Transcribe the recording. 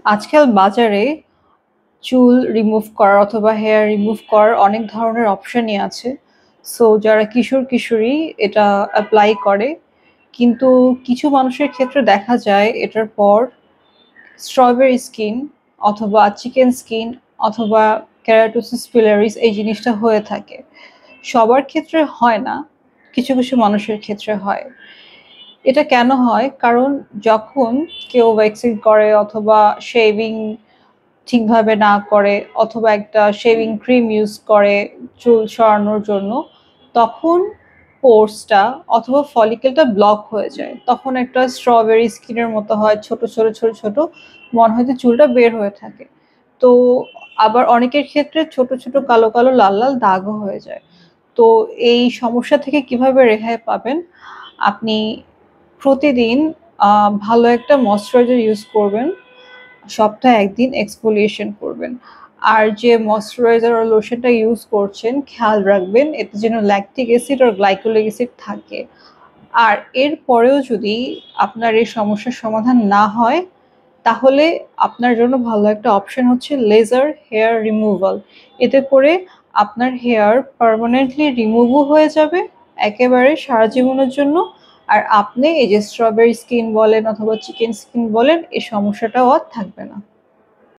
আজকাল বাজারে চুল রিমুভ করার অথবা হেয়ার রিমুভ করার অনেক ধরনের অপশনই আছে। সো যারা কিশোর-কিশোরী এটা এপ্লাই করে। কিন্তু কিছু মানুষের ক্ষেত্রে দেখা যায় এটার পর স্ট্রবেরি স্কিন অথবা চিকেন স্কিন অথবা কেরাটোসিস পিলারিস এই জিনিসটা হয়ে থাকে। সবার ক্ষেত্রে হয় না, কিছু, কিছু মানুষের ক্ষেত্রে হয়। এটা কেন হয়? কারণ যখন কেউ ভ্যাকসিন করে অথবা শেভিং ঠিকভাবে না করে অথবা একটা শেভিং ক্রিম ইউজ করে চুল সরানোর জন্য, তখন পোরসটা অথবা ফলিকেলটা ব্লক হয়ে যায়। তখন একটা স্ট্রবেরি স্কিনের মতো হয়, ছোট, ছোট, ছোট, ছোট মনে হয় যে চুলটা বের হয়ে থাকে। তো আবার অনেকের ক্ষেত্রে ছোট, ছোট কালো, কালো, লাল, লাল দাগও হয়ে যায়। তো এই সমস্যা থেকে কিভাবে রেহাই পাবেন? আপনি প্রতিদিন ভালো একটা ময়েশ্চারাইজার ইউজ করবেন। সপ্তাহে ১ দিন এক্সফোলিয়েশন করবেন। আর যে ময়েশ্চারাইজার আর লোশনটা ইউজ করছেন খেয়াল রাখবেন এতে যেন ল্যাকটিক অ্যাসিড আর গ্লাইকোলিক অ্যাসিড থাকে। আর এরপরেও যদি আপনার এই সমস্যার সমাধান না হয়, তাহলে আপনার জন্য ভালো একটা অপশন হচ্ছে লেজার হেয়ার রিমুভাল। এতে করে আপনার হেয়ার পার্মানেন্টলি রিমুভও হয়ে যাবে একেবারে সারা জীবনের জন্য। আর আপনি এই যে স্ট্রবেরি স্কিন বলেন অথবা চিকেন স্কিন বলেন এই সমস্যাটাও আর থাকবে না।